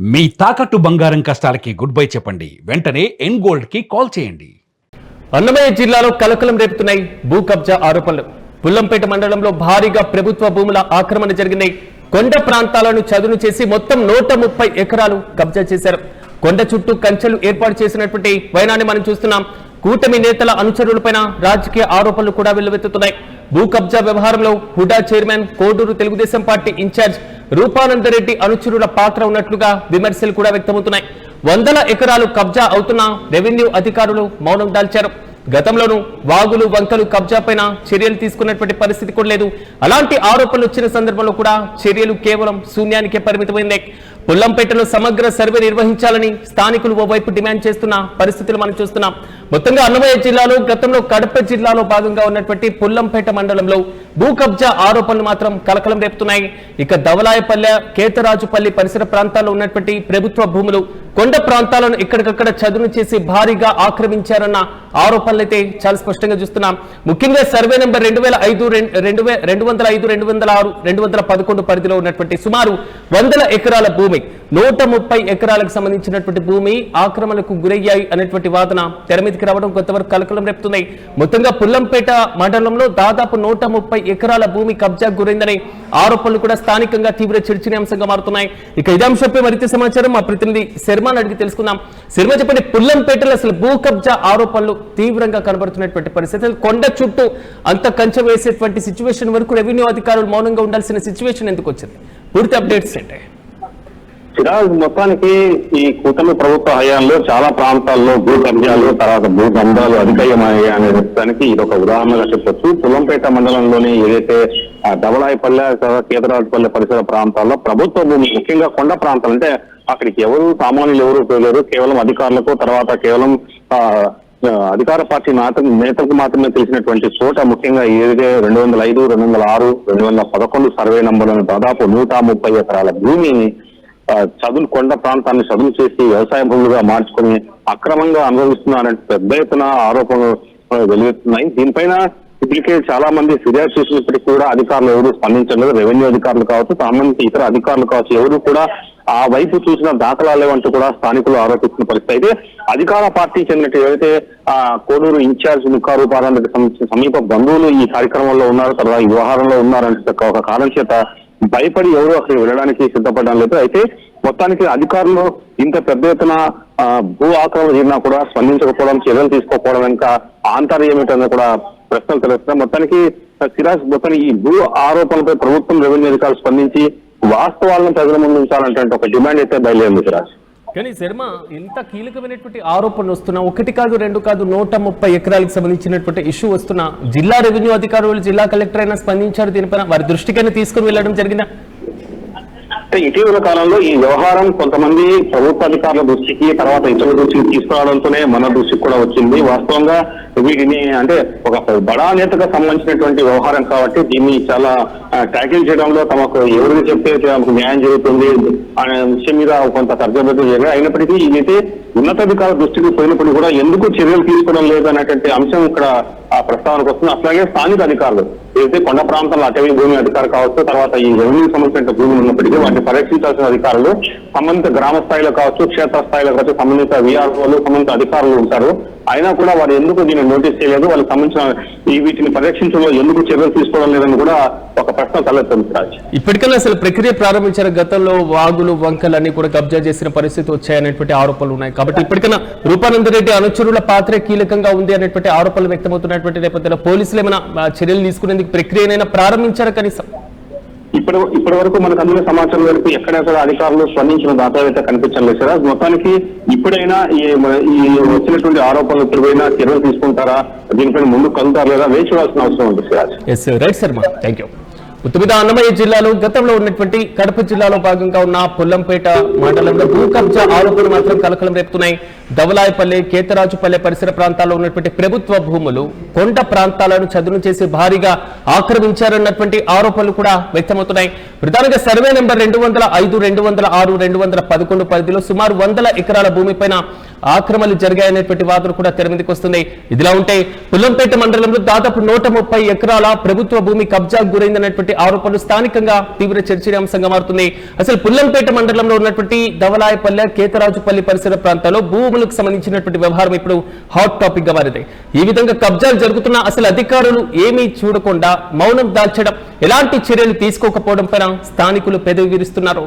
మీ తాకట్టు బంగారం కష్టాలకి good bye చెప్పండి. వెంటనే ఎన్ గోల్డ్ కి కాల్ చేయండి. అన్నమయ్య జిల్లాలో కలకలం రేపుతున్నాయి భూ కబ్జా ఆరోపణలు. పుల్లంపేట మండలంలో భారీగా ప్రభుత్వ భూముల ఆక్రమణ జరిగినాయి. కొండ ప్రాంతాలను చదును చేసి మొత్తం 130 ఎకరాలు కబ్జా చేశారు. కొండ చుట్టూ కంచెలు ఏర్పాటు చేసినటువంటి వైనాన్ని మనం చూస్తున్నాం. కూటమి నేతల అనుచరులపైన రాజకీయ ఆరోపణలు కూడా వెల్లువెత్తుతున్నాయి. భూ కబ్జా వ్యవహారంలో HUDA chairman, Koduru Telugu Desam party incharge Rupananda Reddy అనుచరుల పాత్ర ఉన్నట్లుగా విమర్శలు కూడా వ్యక్తమవుతున్నాయి. వందల ఎకరాలు కబ్జా అవుతున్నా రెవెన్యూ అధికారులు మౌనం దాల్చారు. గతంలోనూ వాగులు వంకలు కబ్జా పైన చర్యలు తీసుకున్నటువంటి పరిస్థితి కూడా లేదు. అలాంటి ఆరోపణలు వచ్చిన సందర్భంలో కూడా చర్యలు కేవలం శూన్యానికే పరిమితమైంది. పుల్లంపేటలో సమగ్ర సర్వే నిర్వహించాలని స్థానికులు ఓవైపు డిమాండ్ చేస్తున్న పరిస్థితులు మనం చూస్తున్నాం. మొత్తంగా అన్నమయ్య జిల్లాలో గతంలో కడప జిల్లాలో భాగంగా ఉన్నటువంటి పుల్లంపేట మండలంలో భూ కబ్జా ఆరోపణలు మాత్రం కలకలం రేపుతున్నాయి. ఇక దవలాయపల్లె, కేతరాజుపల్లి పరిసర ప్రాంతాల్లో ఉన్నటువంటి ప్రభుత్వ భూములు, కొండ ప్రాంతాలను ఇక్కడికక్కడ చదును చేసి భారీగా ఆక్రమించారన్న ఆరోపణలు అయితే చాలా స్పష్టంగా చూస్తున్నాం. ముఖ్యంగా సర్వే నెంబర్ 205, పరిధిలో ఉన్నటువంటి సుమారు 100 ఎకరాల భూమి, 130 ఎకరాలకు సంబంధించినటువంటి భూమి ఆక్రమణకు గురయ్యాయి అనేటువంటి వాదన తెర మీదకి రావడం కొంతవరకు కలకలం రేపుతున్నాయి. మొత్తంగా పుల్లంపేట మండలంలో దాదాపు 130 ఎకరాల భూమి కబ్జా గురైందనే ఆరోపణలు కూడా స్థానికంగా తీవ్ర చర్చనీయాంశంగా మారుతున్నాయి. ఇక ఇదే అంశంపై మరింత సమాచారం మా ప్రతినిధి శర్మను అడిగి తెలుసుకుందాం. శర్మ, చెప్పండి, పుల్లంపేటలో అసలు భూ కబ్జా ఆరోపణలు తీవ్రంగా కనబడుతున్నటువంటి పరిస్థితులు, కొండ చుట్టూ అంత కంచె వేసేటువంటి సిచ్యువేషన్ వరకు రెవెన్యూ అధికారులు మౌనంగా ఉండాల్సిన సిచ్యువేషన్ ఎందుకు వచ్చింది? పూర్తి అప్డేట్స్ ఏంటి? సిరాజ్, మొత్తానికి ఈ కూటమి ప్రభుత్వ హయాంలో చాలా ప్రాంతాల్లో భూ కబ్జాలు, తర్వాత భూ దందాలు అధికమయ్యాయి అనే దానికి ఇది ఒక ఉదాహరణగా చెప్పొచ్చు. పుల్లంపేట మండలంలోని ఏదైతే దవలాయపల్లె, కేతరాజుపల్లె పరిసర ప్రాంతాల్లో ప్రభుత్వ భూమి, ముఖ్యంగా కొండ ప్రాంతాలు, అంటే అక్కడికి ఎవరు సామాన్యులు ఎవరు పోలేరు, కేవలం అధికారులకు, తర్వాత కేవలం అధికార పార్టీ నేతలకు మాత్రమే తెలిసినటువంటి చోట, ముఖ్యంగా ఏదైతే 205, 206, 211 సర్వే నంబర్లను దాదాపు 130 ఎకరాల భూమిని చదును కొండ ప్రాంతాన్ని చదును చేసి వ్యవసాయ భూములుగా మార్చుకుని అక్రమంగా అనుభవిస్తున్నారంటే పెద్ద ఎత్తున ఆరోపణలు వెలువెత్తున్నాయి. దీనిపైన ఇప్పటికే చాలా మంది ఫిర్యాదు చేసినప్పటికీ కూడా అధికారులు ఎవరు స్పందించలేదు. రెవెన్యూ అధికారులు కావచ్చు, సంబంధించి ఇతర అధికారులు కావచ్చు, ఎవరు కూడా ఆ వైపు చూసిన దాఖలాలు లేవంటూ కూడా స్థానికులు ఆరోపిస్తున్న పరిస్థితి. అయితే అధికార పార్టీ చెందినట్టు ఏదైతే కోడూరు ఇన్ఛార్జ్ ముఖారూపారానికి సంబంధించిన సమీప బంధువులు ఈ కార్యక్రమంలో ఉన్నారు, తర్వాత ఈ వ్యవహారంలో ఉన్నారంటే ఒక కారణం చేత భయపడి ఎవరు అక్కడికి వెళ్ళడానికి సిద్ధపడడం లేదు. అయితే మొత్తానికి అధికారులు ఇంత పెద్ద ఎత్తున భూ ఆక్రమణ జరిగినా కూడా స్పందించకపోవడం, చర్యలు తీసుకోకపోవడం వెనుక ఆంతర్యం ఏమిటనే కూడా ప్రశ్నలు తెలుస్తున్నాయి. మొత్తానికి సిరాజ్, మొత్తానికి ఈ భూ ఆరోపణలపై ప్రభుత్వం, రెవెన్యూ అధికారులు స్పందించి వాస్తవాలను ప్రజల ముందు ఉంచాలంటే ఒక డిమాండ్ అయితే బయలుదేరింది సిరాజ్. కానీ శర్మ, ఇంత కీలకమైనటువంటి ఆరోపణలు వస్తున్నా, 1 కాదు 2 కాదు 130 ఎకరాలకు సంబంధించినటువంటి ఇష్యూ వస్తున్నా, జిల్లా రెవెన్యూ అధికారులు, జిల్లా కలెక్టర్ అయినా స్పందించారు దీనిపైన? వారి దృష్టికైనా తీసుకుని వెళ్ళడం జరిగిందా? ఇటీవల కాలంలో ఈ వ్యవహారం కొంతమంది ప్రభుత్వ అధికారుల దృష్టికి, తర్వాత ఇతరుల దృష్టికి తీసుకురావడంతోనే మన దృష్టికి కూడా వచ్చింది. వాస్తవంగా వీటిని అంటే ఒక బడా నేతకు సంబంధించినటువంటి వ్యవహారం కాబట్టి దీన్ని చాలా ట్యాకిల్ చేయడంలో తమకు ఎవరికి చెప్తే తమకు న్యాయం జరుగుతుంది అనే విషయం మీద కొంత తర్జబద్దు జరిగాయి. అయినప్పటికీ ఇదైతే ఉన్నతాధికారుల దృష్టికి పోయినప్పుడు కూడా ఎందుకు చర్యలు తీసుకోవడం లేదు అనేటువంటి అంశం ఇక్కడ ప్రస్తావనకు వస్తుంది. అట్లాగే స్థానిక అధికారులు ఏదైతే కొండ ప్రాంతంలో అటవీ భూమి అధికారులు కావచ్చు, తర్వాత ఈ రెవెన్యూ సంబంధించిన భూములు ఉన్నప్పటికీ వాటిని పరీక్షించాల్సిన అధికారులు సంబంధిత గ్రామ స్థాయిలో కావచ్చు, క్షేత్ర స్థాయిలో కావచ్చు, సంబంధిత విఆర్ఓలు, సంబంధిత అధికారులు ఉంటారు. అయినా కూడా వారు ఎందుకు దీన్ని నోటీస్ చేయలేదు, వాళ్ళకి సంబంధించిన వీటిని పరీక్షించడంలో ఎందుకు చర్యలు తీసుకోవడం లేదని కూడా ఒక ప్రశ్న తలెత్తుంది. ఇప్పటికల్లా అసలు ప్రక్రియ ప్రారంభించారు. గతంలో వాగులు వంకలన్నీ కూడా కబ్జా చేసిన పరిస్థితి వచ్చాయనేటువంటి ఆరోపణలు ఉన్నాయి. కాబట్టి ఇప్పటికైనా రూపానందరెడ్డి అనుచరుల పాత్రే కీలకంగా ఉంది అనేటువంటి ఆరోపణలు వ్యక్తమవుతున్నటువంటి నేపథ్యంలో పోలీసులు ఏమైనా చర్యలు తీసుకునేందుకు ప్రక్రియనైనా ప్రారంభించారా? కనీసం ఇప్పటి వరకు మనకు అందిన సమాచారం వరకు ఎక్కడెక్కడ అధికారులు స్పందించిన దాఖలు అయితే కనిపించలేదు సార్. మొత్తానికి ఇప్పుడైనా ఈ వచ్చినటువంటి ఆరోపణలు ఇప్పుడైనా చర్యలు తీసుకుంటారా, దీనిపైన ముందుకు కలుగుతారు లేదా వేచి చూడాల్సిన అవసరం ఉంది sir. Right Sharma, thank you. ఉత్తమిద అన్నమయ్య జిల్లాలో గతంలో ఉన్నటువంటి కడప జిల్లాలో భాగంగా ఉన్న పుల్లంపేట మండలంలో భూ కబ్జా ఆరోపణలు మాత్రం కలకలం రేపుతున్నాయి. దవలాయపల్లె, కేతరాజుపల్లె పరిసర ప్రాంతాల్లో ఉన్నటువంటి ప్రభుత్వ భూములు, కొండ ప్రాంతాలను చదును చేసి భారీగా ఆక్రమించారన్నటువంటి ఆరోపణలు కూడా వ్యక్తమవుతున్నాయి. ప్రధానంగా సర్వే నెంబర్ 205, 206, 211 పరిధిలో సుమారు 100 ఎకరాల భూమిపైన ఆక్రమణలు జరిగాయనేటువంటి వాదన కూడా తెర మీదకి వస్తుంది. ఇదిలా ఉంటే పుల్లంపేట మండలంలో దాదాపు 130 ఎకరాల ప్రభుత్వ భూమి కబ్జాకు గురైందనేటువంటి ఆరోపణలు స్థానికంగా తీవ్ర చర్చనీయాంశంగా మారుతుంది. అసలు పుల్లంపేట మండలంలో ఉన్నటువంటి దవలాయపల్లె, కేతరాజుపల్లి పరిసర ప్రాంతాల్లో భూములకు సంబంధించినటువంటి వ్యవహారం ఇప్పుడు హాట్ టాపిక్ గా మారింది. ఈ విధంగా కబ్జాలు జరుగుతున్నా అసలు అధికారులు ఏమీ చూడకుండా మౌనం దాల్చడం, ఎలాంటి చర్యలు తీసుకోకపోవడం పైన స్థానికులు పెదవి విరుస్తున్నారు.